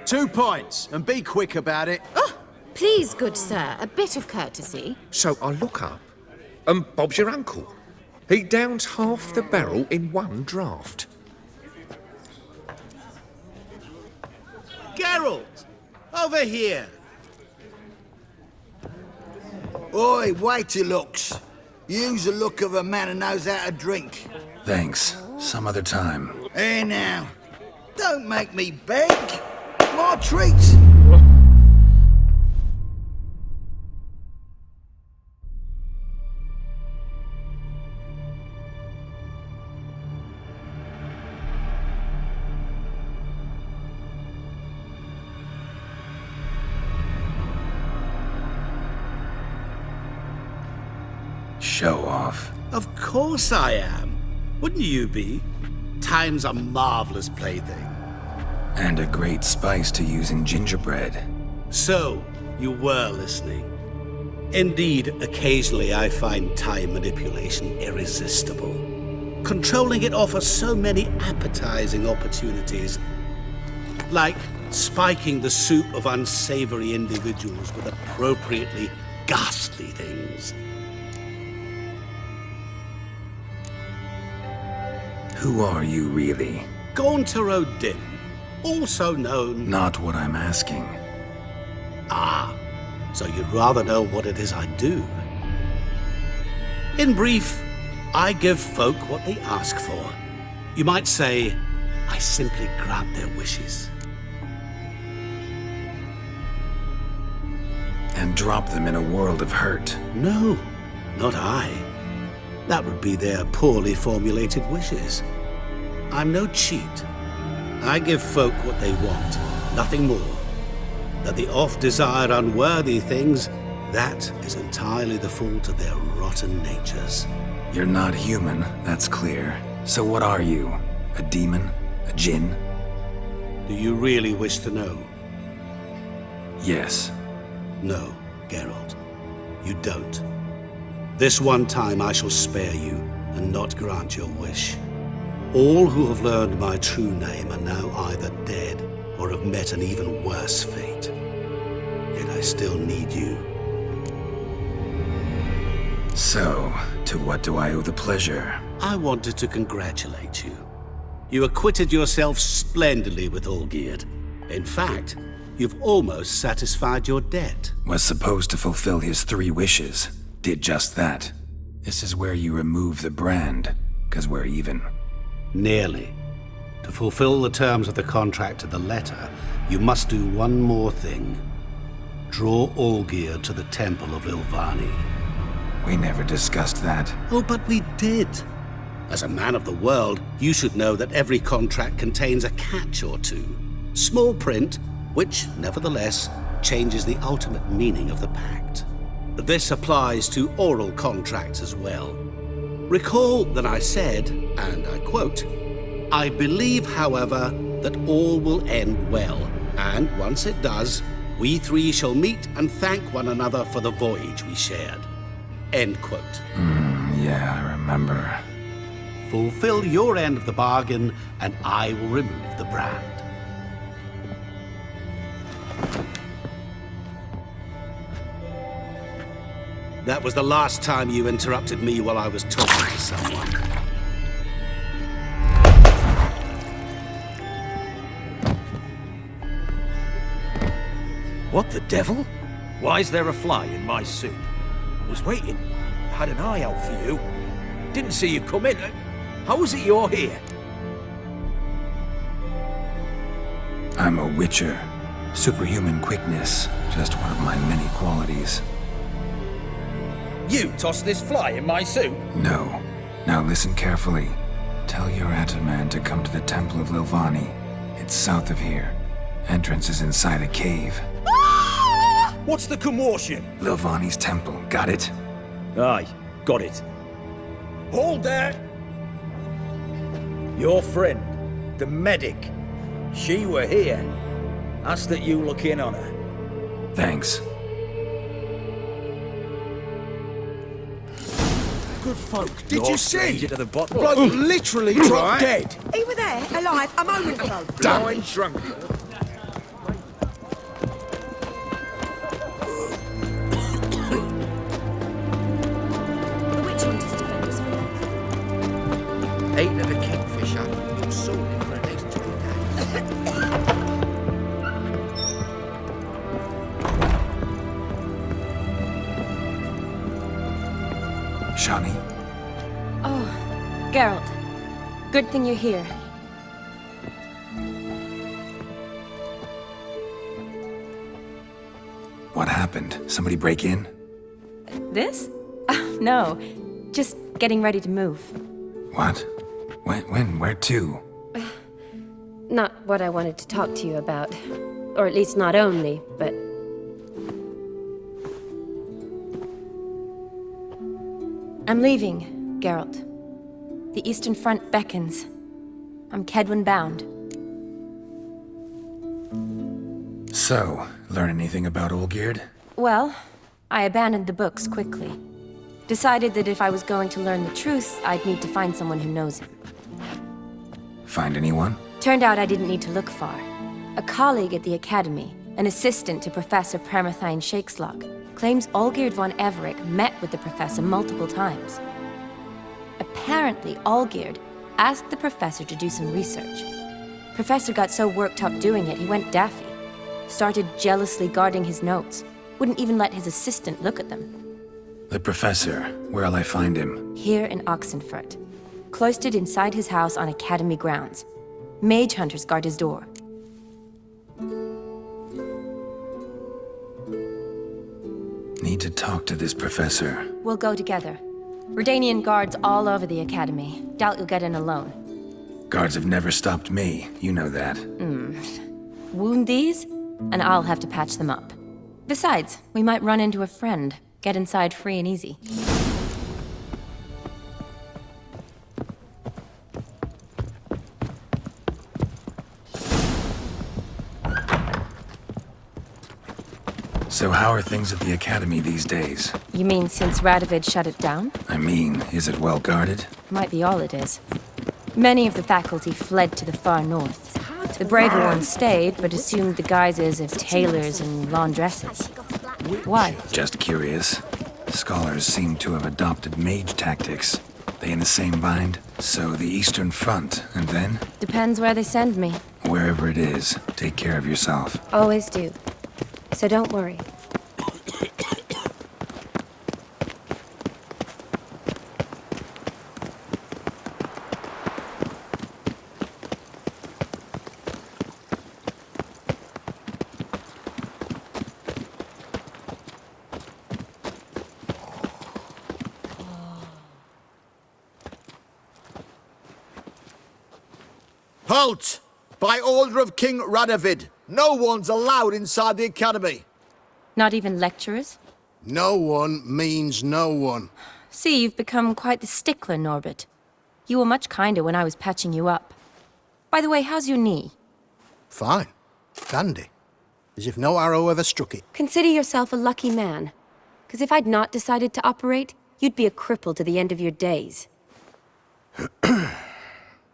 2 points, and be quick about it. Oh, please, good sir, a bit of courtesy. So I look up, and Bob's your uncle. He downs half the barrel in one draught. Geralt! Over here! Oi, wait your looks. Use the look of a man who knows how to drink. Thanks. Some other time. Here now. Don't make me beg. More treats. Show off. Of course I am. Wouldn't you be? Time's a marvelous plaything. And a great spice to use in gingerbread. So, you were listening. Indeed, occasionally I find time manipulation irresistible. Controlling it offers so many appetizing opportunities. Like spiking the soup of unsavory individuals with appropriately ghastly things. Who are you, really? Gaunter O'Din, also known... Not what I'm asking. Ah, so you'd rather know what it is I do. In brief, I give folk what they ask for. You might say, I simply grant their wishes. And drop them in a world of hurt. No, not I. That would be their poorly formulated wishes. I'm no cheat. I give folk what they want, nothing more. That they oft desire unworthy things, that is entirely the fault of their rotten natures. You're not human, that's clear. So what are you? A demon? A djinn? Do you really wish to know? Yes. No, Geralt. You don't. This one time I shall spare you, and not grant your wish. All who have learned my true name are now either dead, or have met an even worse fate. Yet I still need you. So, to what do I owe the pleasure? I wanted to congratulate you. You acquitted yourself splendidly with Olgierd. In fact, you've almost satisfied your debt. Was supposed to fulfill his 3 wishes. Did just that. This is where you remove the brand, 'cause we're even. Nearly. To fulfill the terms of the contract to the letter, you must do one more thing. Draw Olgierd to the Temple of Ilvani. We never discussed that. Oh, but we did. As a man of the world, you should know that every contract contains a catch or two. Small print, which, nevertheless, changes the ultimate meaning of the pact. This applies to oral contracts as well. Recall that I said, and I quote, I believe, however, that all will end well, and once it does, we 3 shall meet and thank one another for the voyage we shared. End quote. Yeah, I remember. Fulfill your end of the bargain, and I will remove the brand. That was the last time you interrupted me while I was talking to someone. What the devil? Why is there a fly in my soup? Was waiting. Had an eye out for you. Didn't see you come in. How is it you're here? I'm a witcher. Superhuman quickness. Just one of my many qualities. You tossed this fly in my soup? No. Now listen carefully. Tell your Ataman to come to the Temple of Ilvani. It's south of here. Entrance is inside a cave. What's the commotion? Lilvani's temple, got it? Aye, got it. Hold there! Your friend, the medic, she were here. Ask that you look in on her. Thanks. Good folk. Did you see? To the bottom. Bloke literally dropped dead. He were there, alive, a moment ago. Damn drunk. Ate of a kingfisher. You'll sort it for the next 2 days. Shawnee? Oh, Geralt. Good thing you're here. What happened? Somebody break in? This? No. Just getting ready to move. What? When? Where to? Not what I wanted to talk to you about. Or at least not only, but... I'm leaving, Geralt. The Eastern Front beckons. I'm Kedwin bound. So, learn anything about Olgierd? Well, I abandoned the books quickly. Decided that if I was going to learn the truth, I'd need to find someone who knows him. Find anyone? Turned out I didn't need to look far. A colleague at the Academy, an assistant to Professor Permathine Shakeslog, claims Olgierd von Everec met with the professor multiple times. Apparently, Olgierd asked the professor to do some research. Professor got so worked up doing it, he went daffy. Started jealously guarding his notes. Wouldn't even let his assistant look at them. The professor. Where'll I find him? Here in Oxenfurt. Cloistered inside his house on Academy grounds. Mage hunters guard his door. Need to talk to this professor. We'll go together. Redanian guards all over the Academy. Doubt you'll get in alone. Guards have never stopped me. You know that. Wound these, and I'll have to patch them up. Besides, we might run into a friend. Get inside free and easy. So how are things at the Academy these days? You mean since Radovid shut it down? I mean, is it well guarded? Might be all it is. Many of the faculty fled to the far north. The braver ones stayed, but assumed the guises of tailors and laundresses. Why? Just curious. Scholars seem to have adopted mage tactics. They in the same bind? So the Eastern Front, and then? Depends where they send me. Wherever it is, take care of yourself. Always do. So don't worry. Halt! By order of King Radovid, no one's allowed inside the Academy. Not even lecturers? No one means no one. See, you've become quite the stickler, Norbert. You were much kinder when I was patching you up. By the way, how's your knee? Fine. Dandy. As if no arrow ever struck it. Consider yourself a lucky man. Because if I'd not decided to operate, you'd be a cripple to the end of your days.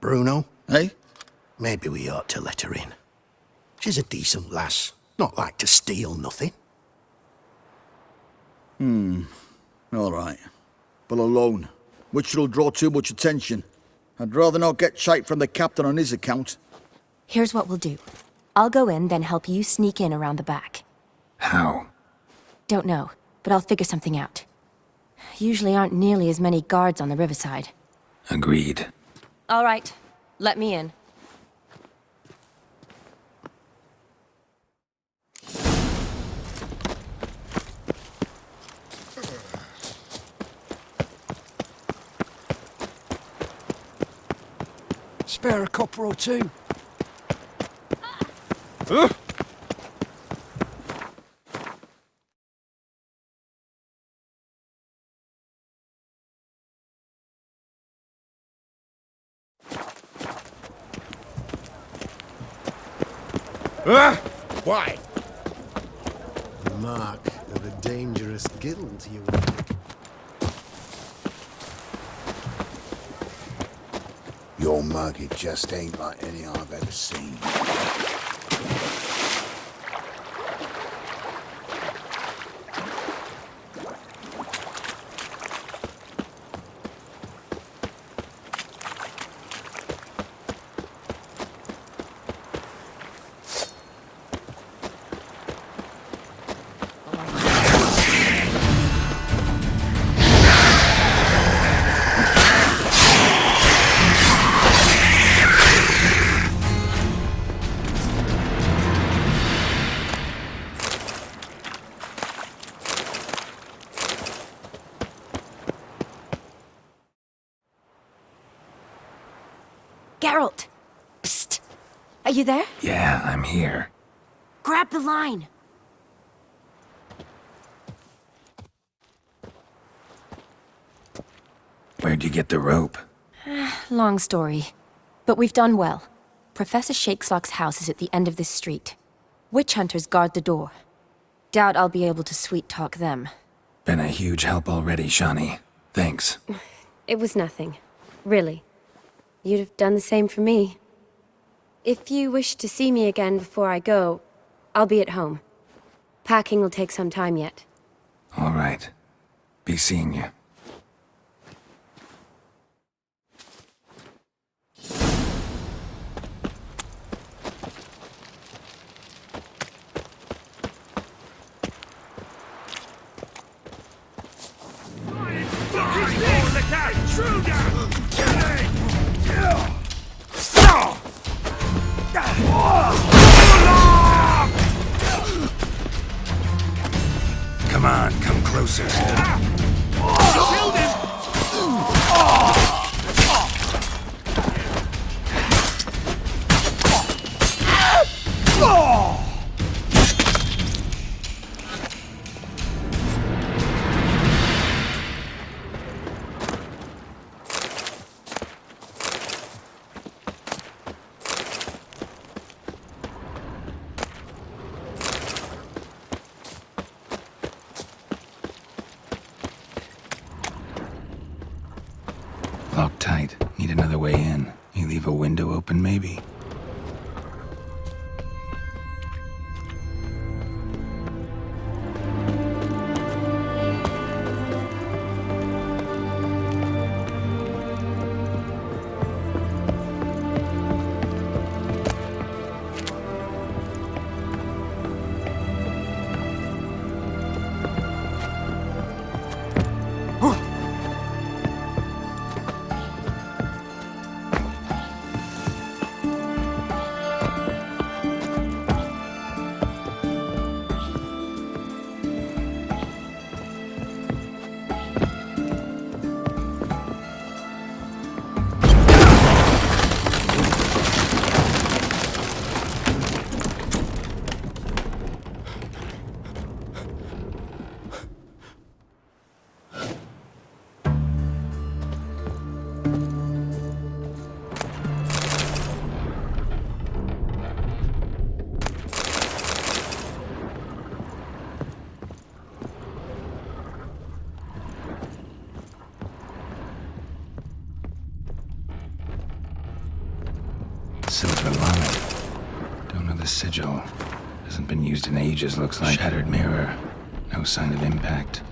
Bruno, Eh? maybe we ought to let her in. She's a decent lass. Not like to steal nothing. All right. But alone, which will draw too much attention. I'd rather not get shite from the captain on his account. Here's what we'll do. I'll go in, then help you sneak in around the back. How? Don't know, but I'll figure something out. Usually aren't nearly as many guards on the riverside. Agreed. All right, let me in. Spare a copper or two. Why? The mark of a dangerous guild, you. Your mug, it just ain't like any I've ever seen. Geralt! Psst! Are you there? Yeah, I'm here. Grab the line! Where'd you get the rope? Long story. But we've done well. Professor Shakeslock's house is at the end of this street. Witch hunters guard the door. Doubt I'll be able to sweet-talk them. Been a huge help already, Shani. Thanks. It was nothing. Really. You'd have done the same for me. If you wish to see me again before I go, I'll be at home. Packing will take some time yet. All right. Be seeing you. Come on, come closer. Killed him! Locked tight. Need another way in. You leave a window open, maybe? Silver line. Don't know the sigil. Hasn't been used in ages, looks like. Shattered mirror. No sign of impact.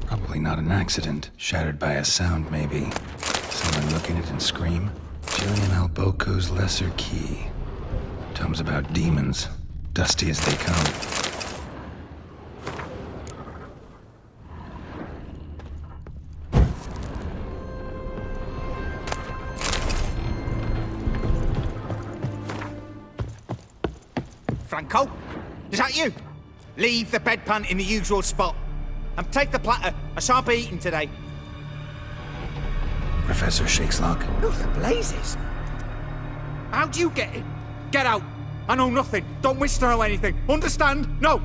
Probably not an accident. Shattered by a sound, maybe. Someone look at it and scream. Gillian Alboco's lesser key. Tomes about demons. Dusty as they come. Franco? Is that you? Leave the bedpan in the usual spot. And take the platter. I shan't be eating today. Professor Shakeslock. Who the blazes? How do you get in? Get out. I know nothing. Don't wish to know anything. Understand? No,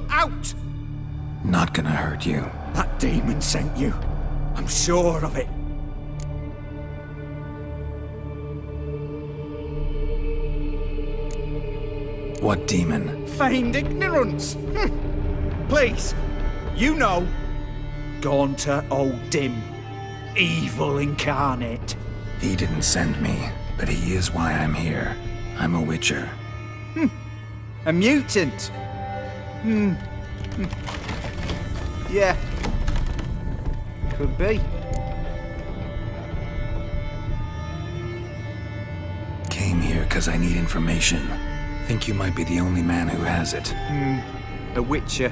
out! Not gonna hurt you. That demon sent you. I'm sure of it. What demon? Feigned ignorance. Please, you know. Gaunter O'Dim. Evil incarnate. He didn't send me, but he is why I'm here. I'm a witcher. A mutant. Yeah. Could be. Came here because I need information. Think you might be the only man who has it. A witcher.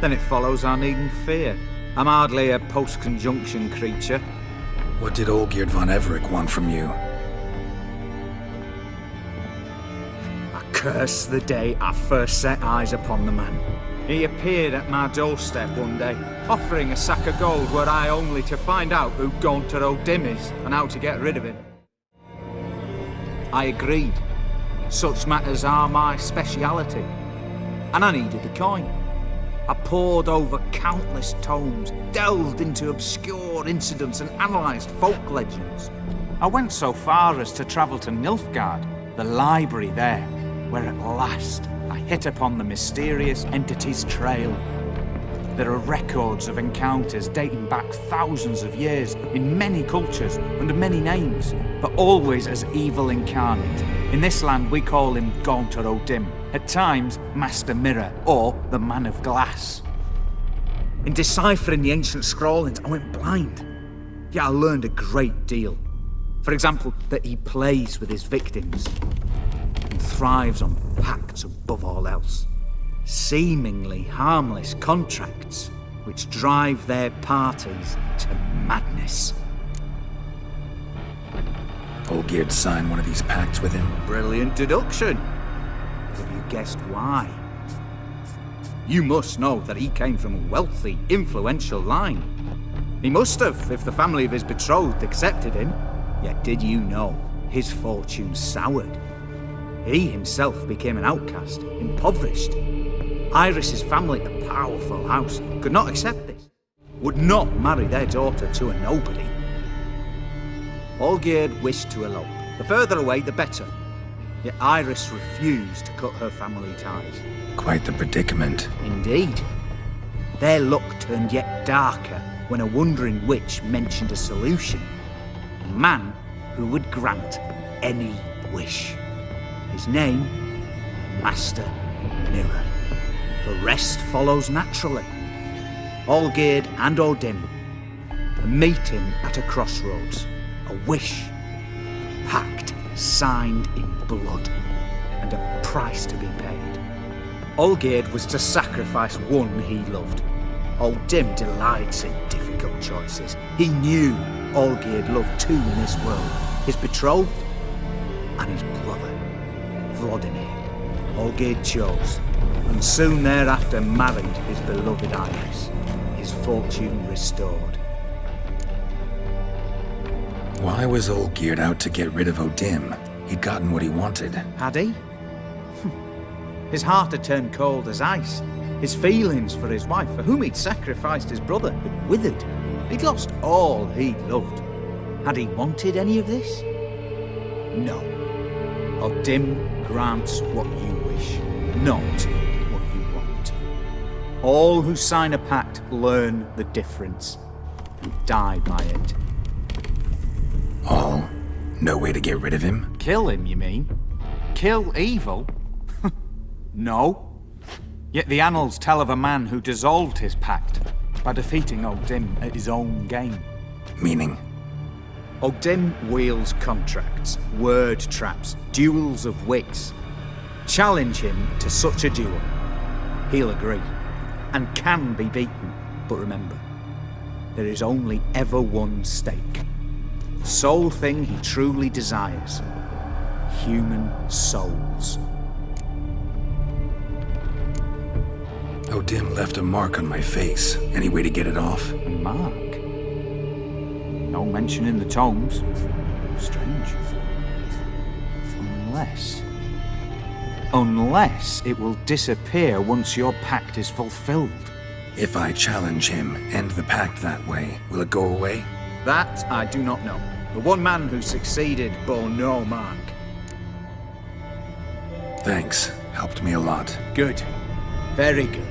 Then it follows I needn't fear. I'm hardly a post-conjunction creature. What did Olgierd von Everec want from you? I curse the day I first set eyes upon the man. He appeared at my doorstep one day, offering a sack of gold were I only to find out who Gaunter O'Dim is and how to get rid of him. I agreed. Such matters are my speciality. And I needed the coin. I pored over countless tomes, delved into obscure incidents and analysed folk legends. I went so far as to travel to Nilfgaard, the library there, where at last I hit upon the mysterious entity's trail. There are records of encounters dating back thousands of years in many cultures under many names, but always as evil incarnate. In this land we call him Gaunt or O'Dim, at times Master Mirror or the Man of Glass. In deciphering the ancient scrawlings I went blind, yet I learned a great deal. For example, that he plays with his victims and thrives on pacts above all else. Seemingly harmless contracts which drive their parties to madness. Olgierd signed one of these pacts with him. Brilliant deduction. Have you guessed why? You must know that he came from a wealthy, influential line. He must have, if the family of his betrothed accepted him. Yet did you know his fortune soured? He himself became an outcast, impoverished. Iris's family, a powerful house, could not accept this, would not marry their daughter to a nobody. Olgierd wished to elope. The further away, the better. Yet Iris refused to cut her family ties. Quite the predicament. Indeed. Their luck turned yet darker when a wandering witch mentioned a solution. A man who would grant any wish. His name, Master Mirror. The rest follows naturally. Olgierd and O'Dim, a meeting at a crossroads, a wish, a pact signed in blood, and a price to be paid. Olgierd was to sacrifice one he loved. O'Dim delights in difficult choices. He knew Olgierd loved two in this world, his betrothed and his brother, Vladimir. Olgierd chose, and soon thereafter married his beloved Iris, his fortune restored. Why was Olgierd out to get rid of O'Dim? He'd gotten what he wanted. Had he? His heart had turned cold as ice. His feelings for his wife, for whom he'd sacrificed his brother, had withered. He'd lost all he'd loved. Had he wanted any of this? No. O'Dim grants what you wish, not what you want. All who sign a pact learn the difference and die by it. All? No way to get rid of him? Kill him, you mean? Kill evil? No. Yet the annals tell of a man who dissolved his pact by defeating O'Dim at his own game. Meaning? O'Dim wields contracts, word traps, duels of wits. Challenge him to such a duel. He'll agree, and can be beaten. But remember, there is only ever one stake. The sole thing he truly desires. Human souls. O'Dim left a mark on my face. Any way to get it off? A mark? No mention in the tomes. Strange. Unless it will disappear once your pact is fulfilled. If I challenge him, end the pact that way, will it go away? That I do not know. The one man who succeeded bore no mark. Thanks. Helped me a lot. Good. Very good.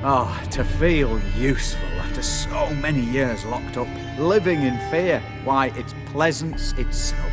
Oh, to feel useful after so many years locked up, living in fear. Why, it's pleasance itself.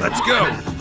Let's go!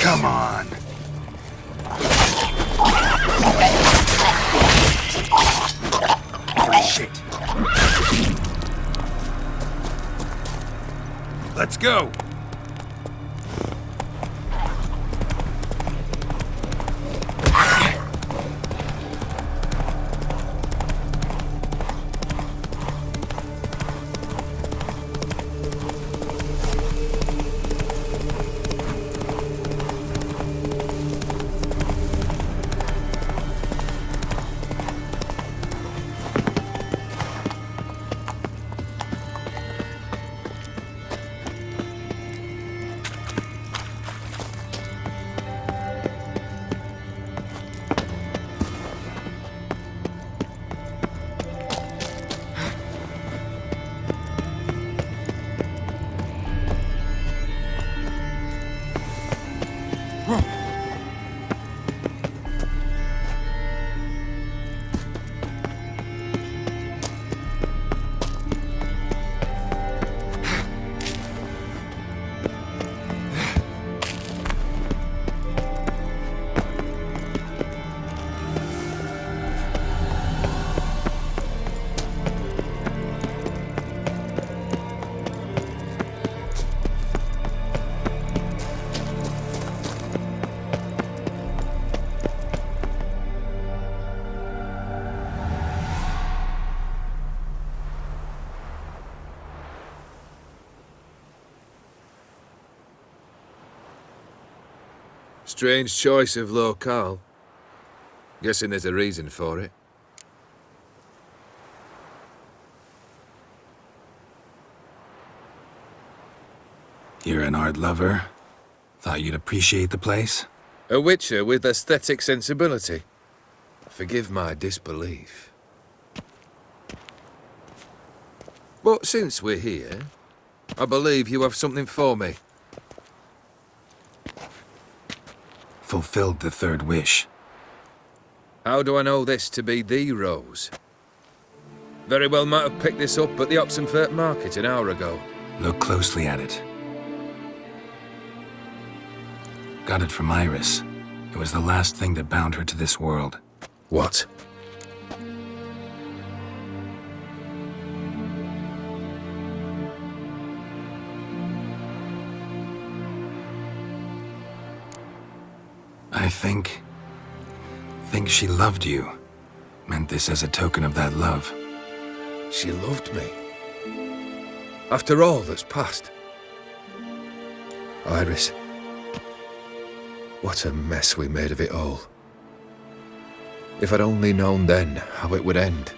Come on. Shit. Let's go. Strange choice of locale. Guessing there's a reason for it. You're an art lover. Thought you'd appreciate the place? A witcher with aesthetic sensibility. Forgive my disbelief. But since we're here, I believe you have something for me. Fulfilled the third wish. How do I know this to be the rose? Very well might have picked this up at the Oxenfurt market an hour ago. Look closely at it. Got it from Iris. It was the last thing that bound her to this world. What? I think she loved you. Meant this as a token of that love. She loved me. After all that's passed. Iris. What a mess we made of it all. If I'd only known then how it would end.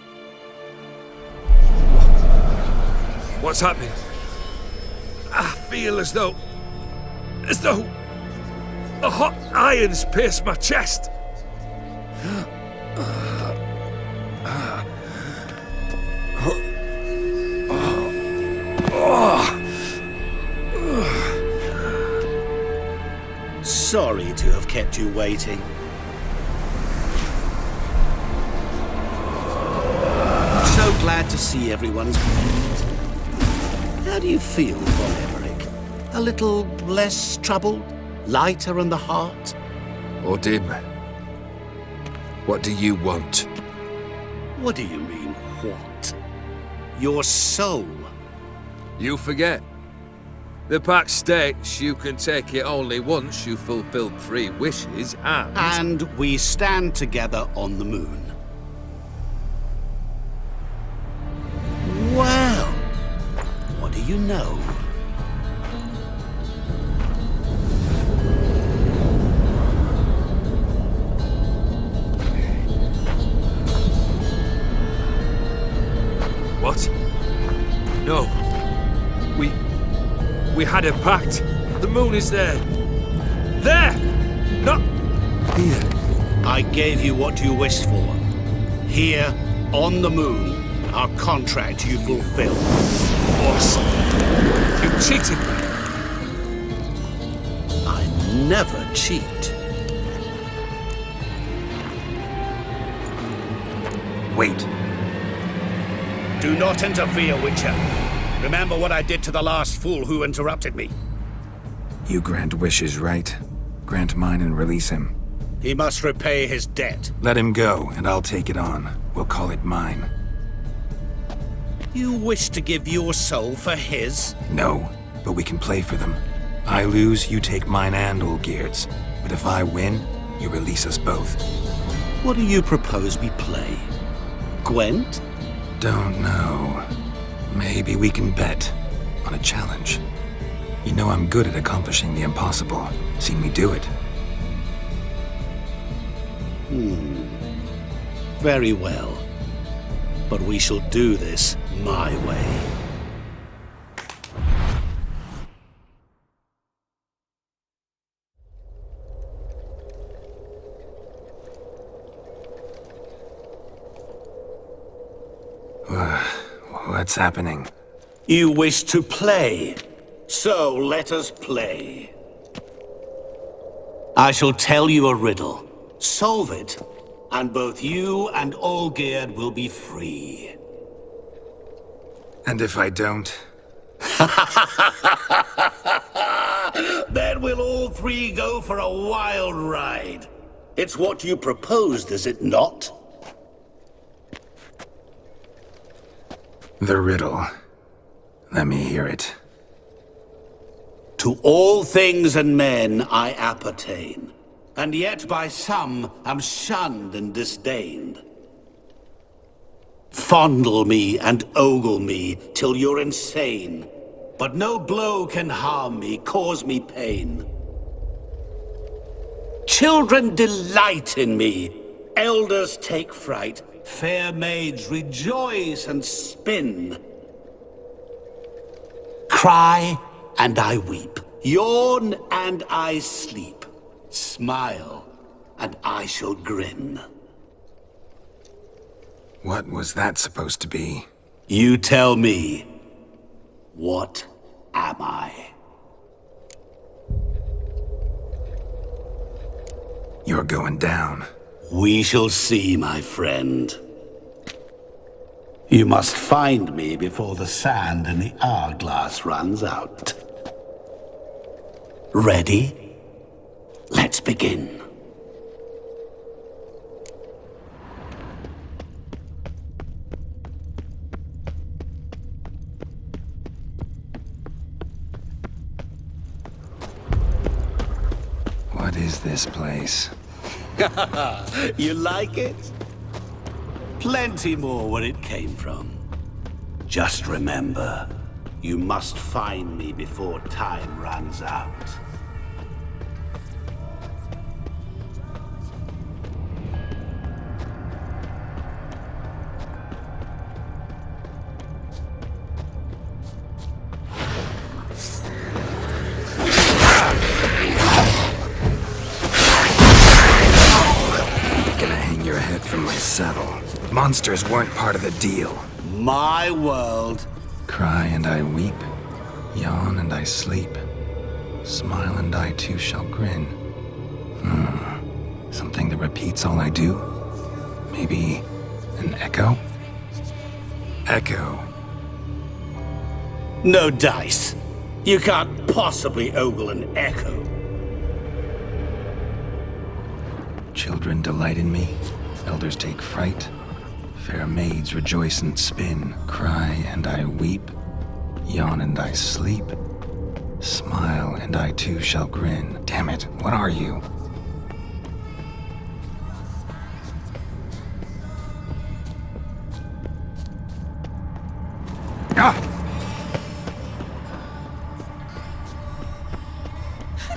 What's happening? I feel as though a hot iron's pierced my chest. Sorry to have kept you waiting. So glad glad to see everyone's pleased. How do you feel, Von Emmerich? A little less troubled? Lighter in the heart? Odim, what do you want? What do you mean, what? Your soul. You forget. The pact states you can take it only once you've fulfilled 3 wishes and... And we stand together on the moon. Well, what do you know? What? No. We had a pact. The moon is there. There! Not here. I gave you what you wished for. Here, on the moon, our contract you fulfilled. Awesome. You cheated me. I never cheat. Wait. Do not interfere, Witcher. Remember what I did to the last fool who interrupted me. You grant wishes, right? Grant mine and release him. He must repay his debt. Let him go, and I'll take it on. We'll call it mine. You wish to give your soul for his? No, but we can play for them. I lose, you take mine and Olgierd's. But if I win, you release us both. What do you propose we play? Gwent? Don't know. Maybe we can bet on a challenge. You know I'm good at accomplishing the impossible. Seen me do it. Very well. But we shall do this my way. What's happening? You wish to play, so let us play. I shall tell you a riddle. Solve it, and both you and Olgierd will be free. And if I don't? Then we'll all 3 go for a wild ride. It's what you proposed, is it not? The riddle. Let me hear it. To all things and men I appertain, and yet by some am shunned and disdained. Fondle me and ogle me till you're insane, but no blow can harm me, cause me pain. Children delight in me, elders take fright, fair maids rejoice and spin. Cry and I weep, yawn and I sleep, smile and I shall grin. What was that supposed to be? You tell me, what am I? You're going down. We shall see, my friend. You must find me before the sand in the hourglass runs out. Ready? Let's begin. What is this place? You like it? Plenty more where it came from. Just remember, you must find me before time runs out. From my saddle. Monsters weren't part of the deal. My world. Cry and I weep, yawn and I sleep, smile and I too shall grin. Something that repeats all I do? Maybe an echo? Echo. No dice. You can't possibly ogle an echo. Children delight in me, elders take fright. Fair maids rejoice and spin, cry and I weep, yawn and I sleep, smile and I too shall grin. Damn it, what are you? Ah!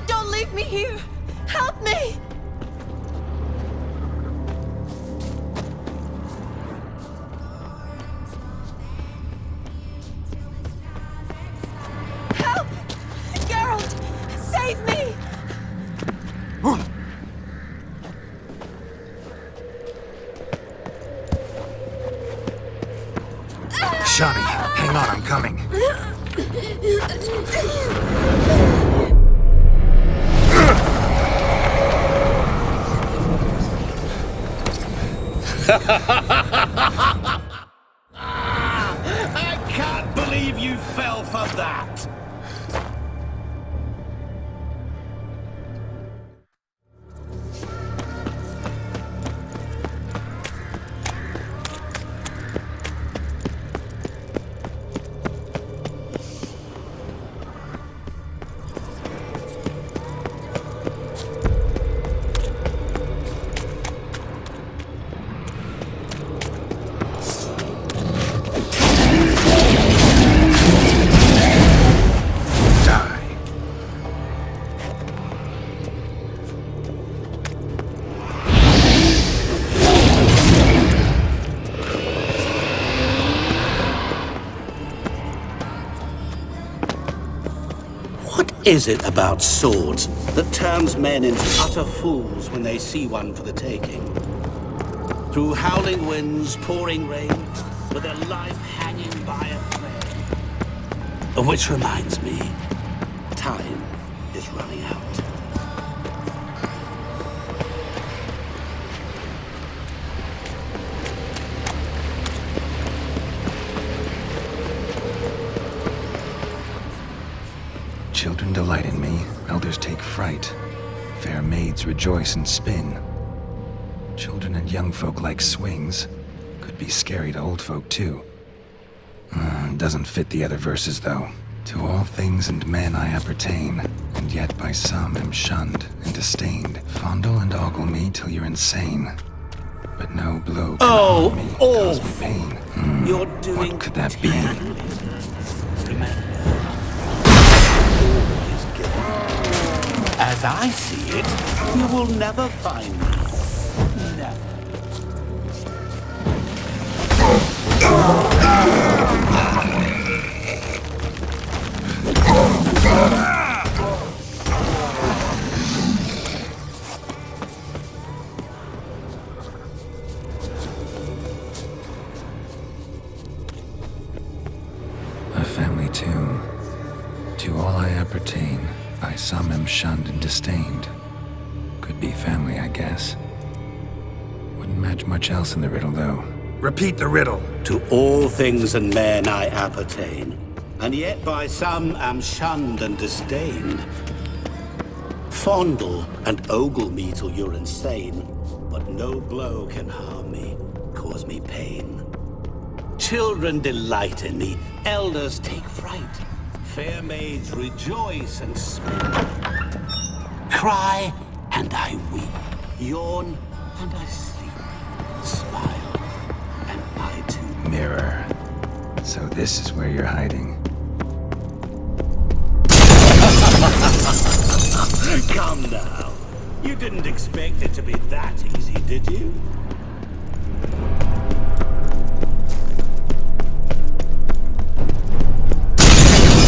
Don't leave me here! Help me! Help! Geralt! Save me! Shani, hang on, I'm coming. I can't believe you fell for that! What is it about swords that turns men into utter fools when they see one for the taking? Through howling winds, pouring rain, with their life hanging by a thread. Which reminds me, time is running out. Children delight in me, elders take fright. Fair maids rejoice and spin. Children and young folk like swings. Could be scary to old folk too. Doesn't fit the other verses though. To all things and men I appertain, and yet by some am shunned and disdained. Fondle and ogle me till you're insane. But no blow can harm me, cause me pain. You're doing What could that be? Remember, as I see it, you will never find me. Never. A family tomb. To all I appertain, by some am shunned and disdained. Could be family, I guess. Wouldn't match much else in the riddle, though. Repeat the riddle. To all things and men I appertain, and yet by some am shunned and disdained. Fondle and ogle me till you're insane, but no blow can harm me, cause me pain. Children delight in me, elders take fright. Fair maids rejoice and spin. Cry and I weep, yawn and I sleep, smile and I too. Mirror. So this is where you're hiding. Come now. You didn't expect it to be that easy, did you?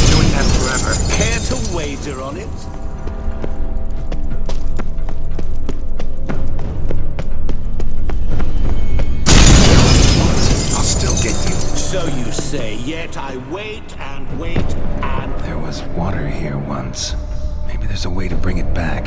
Doing that forever. Care to wager on it? I'll still get you. So you say, yet I wait and wait and... There was water here once. Maybe there's a way to bring it back.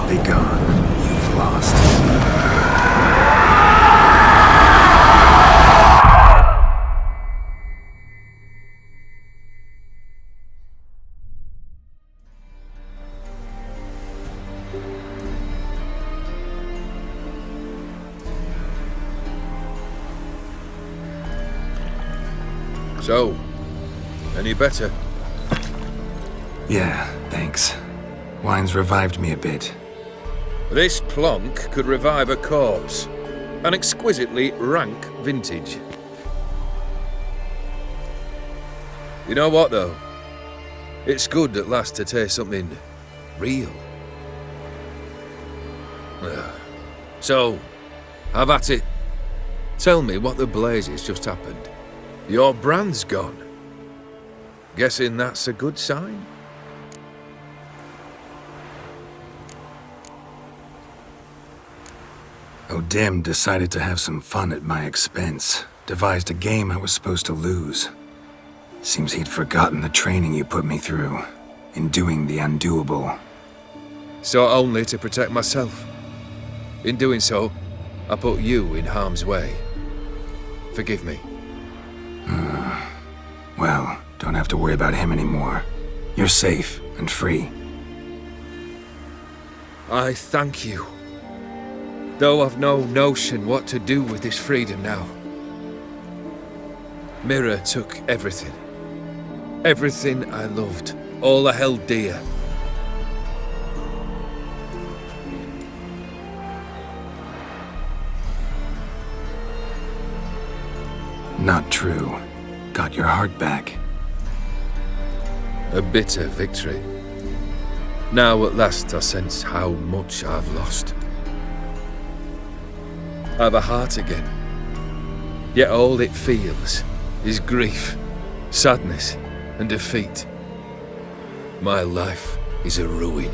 Be gone. You've lost. So, any better? Yeah, thanks. Wine's revived me a bit. This plonk could revive a corpse. An exquisitely rank vintage. You know what, though? It's good at last to taste something real. So, have at it. Tell me what the blazes just happened. Your brand's gone. Guessing that's a good sign? O'Dim decided to have some fun at my expense. Devised a game I was supposed to lose. Seems he'd forgotten the training you put me through. In doing the undoable. So only to protect myself. In doing so, I put you in harm's way. Forgive me. Well, don't have to worry about him anymore. You're safe and free. I thank you. Though I've no notion what to do with this freedom now. Mira took everything. Everything I loved. All I held dear. Not true. Got your heart back. A bitter victory. Now at last I sense how much I've lost. I've a heart again. Yet all it feels is grief, sadness, and defeat. My life is a ruin.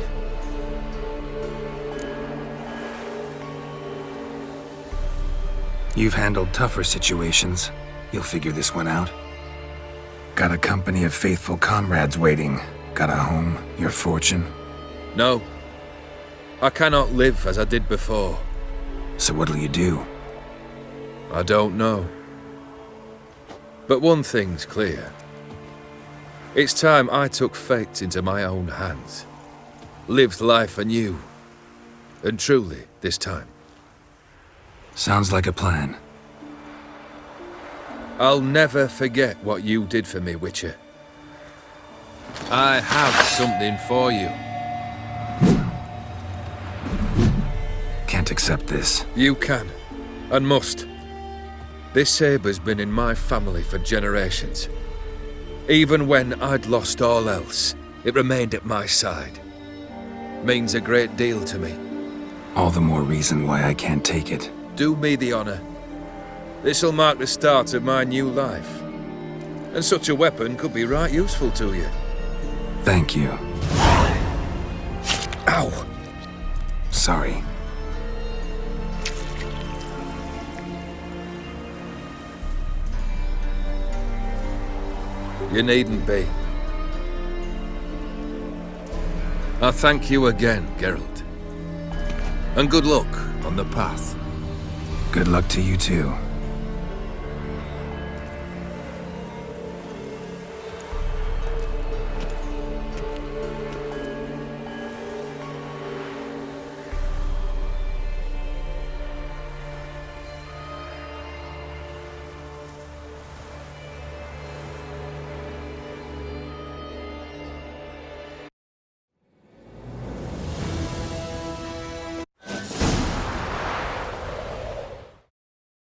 You've handled tougher situations. You'll figure this one out. Got a company of faithful comrades waiting. Got a home, your fortune. No. I cannot live as I did before. So what'll you do? I don't know. But one thing's clear. It's time I took fate into my own hands. Lived life anew. And truly, this time. Sounds like a plan. I'll never forget what you did for me, Witcher. I have something for you. Can't accept this. You can, and must. This sabre's been in my family for generations. Even when I'd lost all else, it remained at my side. Means a great deal to me. All the more reason why I can't take it. Do me the honor. This'll mark the start of my new life. And such a weapon could be right useful to you. Thank you. Ow! Sorry. You needn't be. I thank you again, Geralt. And good luck on the path. Good luck to you too.